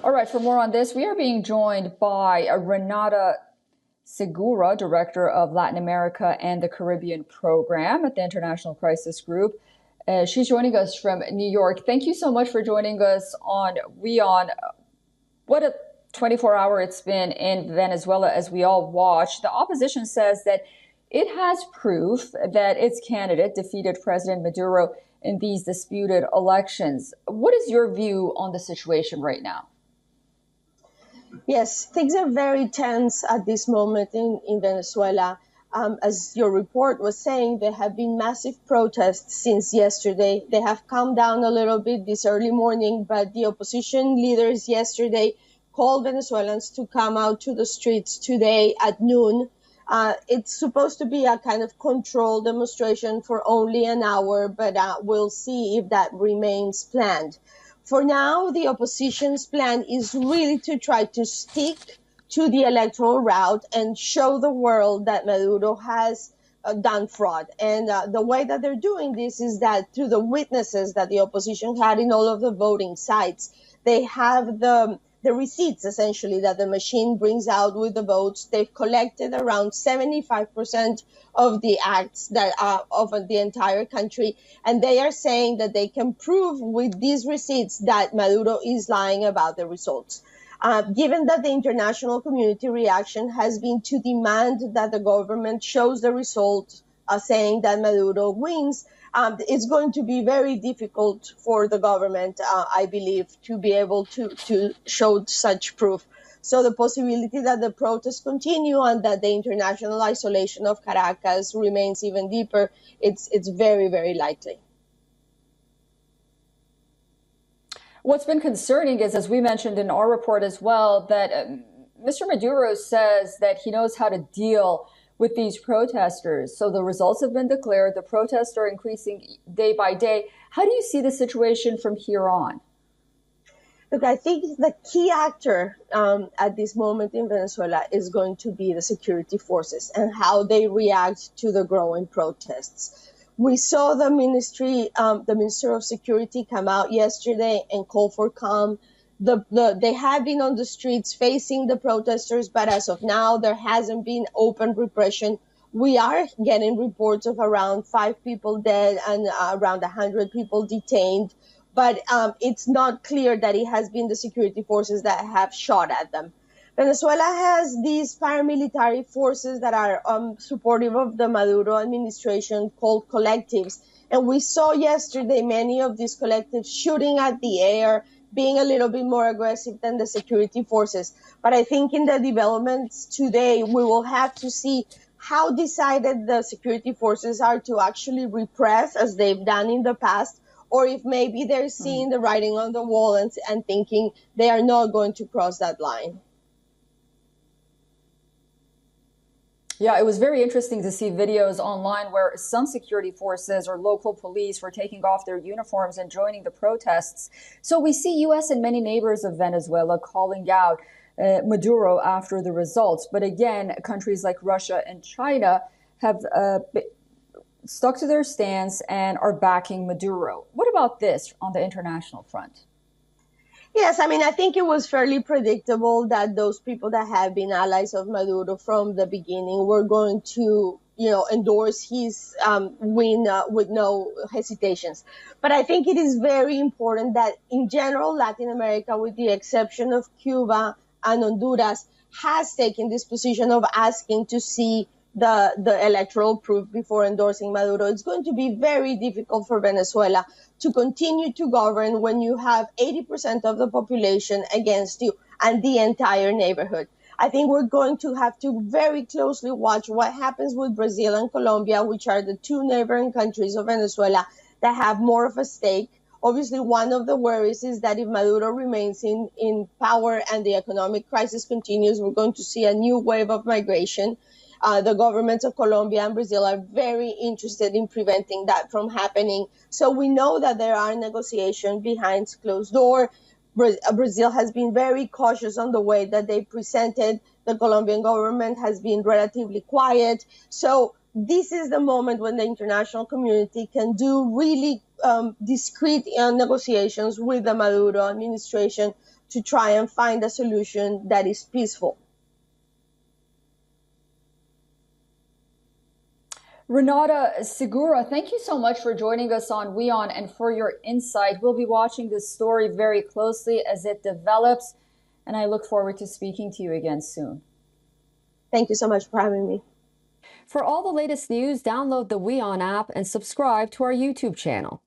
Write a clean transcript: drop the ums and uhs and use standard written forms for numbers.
All right, for more on this, we are being joined by Renata Segura, Director of Latin America and the Caribbean Program at the International Crisis Group. She's joining us from New York. Thank you so much for joining us on WION. What a 24-hour it's been in Venezuela as we all watch. The opposition says that it has proof that its candidate defeated President Maduro in these disputed elections. What is your view on the situation right now? Yes, things are very tense at this moment in Venezuela. As your report was saying, there have been massive protests since yesterday. They have calmed down a little bit this early morning, but the opposition leaders yesterday called Venezuelans to come out to the streets today at noon. It's supposed to be a kind of controlled demonstration for only an hour, but we'll see if that remains planned. For now, the opposition's plan is really to try to stick to the electoral route and show the world that Maduro has done fraud. And the way that they're doing this is that through the witnesses that the opposition had in all of the voting sites, they have the receipts, essentially, that the machine brings out with the votes. They've collected around 75% of the acts that are of the entire country. And they are saying that they can prove with these receipts that Maduro is lying about the results. Given that the international community reaction has been to demand that the government shows the results, saying that Maduro wins, it's going to be very difficult for the government, I believe, to be able to show such proof. So the possibility that the protests continue and that the international isolation of Caracas remains even deeper, it's very, very likely. What's been concerning is, as we mentioned in our report as well, that Mr. Maduro says that he knows how to deal with these protesters. So the results have been declared. The protests are increasing day by day. How do you see the situation from here on? Look, I think the key actor at this moment in Venezuela is going to be the security forces and how they react to the growing protests. We saw the Minister of Security come out yesterday and call for calm. They have been on the streets facing the protesters, but as of now, there hasn't been open repression. We are getting reports of around 5 people dead and around 100 people detained, but it's not clear that it has been the security forces that have shot at them. Venezuela has these paramilitary forces that are supportive of the Maduro administration called collectives. And we saw yesterday many of these collectives shooting at the air, being a little bit more aggressive than the security forces. But I think in the developments today, we will have to see how decided the security forces are to actually repress as they've done in the past, or if maybe they're seeing the writing on the wall and thinking they are not going to cross that line. Yeah, it was very interesting to see videos online where some security forces or local police were taking off their uniforms and joining the protests. So we see U.S. and many neighbors of Venezuela calling out Maduro after the results. But again, countries like Russia and China have stuck to their stance and are backing Maduro. What about this on the international front? Yes, I mean, I think it was fairly predictable that those people that have been allies of Maduro from the beginning were going to, endorse his win with no hesitations. But I think it is very important that in general, Latin America, with the exception of Cuba and Honduras, has taken this position of asking to see the electoral proof before endorsing Maduro. It's going to be very difficult for Venezuela to continue to govern when you have 80% of the population against you and the entire neighborhood. I think we're going to have to very closely watch what happens with Brazil and Colombia, which are the 2 neighboring countries of Venezuela that have more of a stake. Obviously, one of the worries is that if Maduro remains in power and the economic crisis continues, we're going to see a new wave of migration. The governments of Colombia and Brazil are very interested in preventing that from happening. So we know that there are negotiations behind closed doors. Brazil has been very cautious on the way that they presented. The Colombian government has been relatively quiet. So this is the moment when the international community can do really discreet negotiations with the Maduro administration to try and find a solution that is peaceful. Renata Segura, thank you so much for joining us on WION and for your insight. We'll be watching this story very closely as it develops, and I look forward to speaking to you again soon. Thank you so much for having me. For all the latest news, download the WION app and subscribe to our YouTube channel.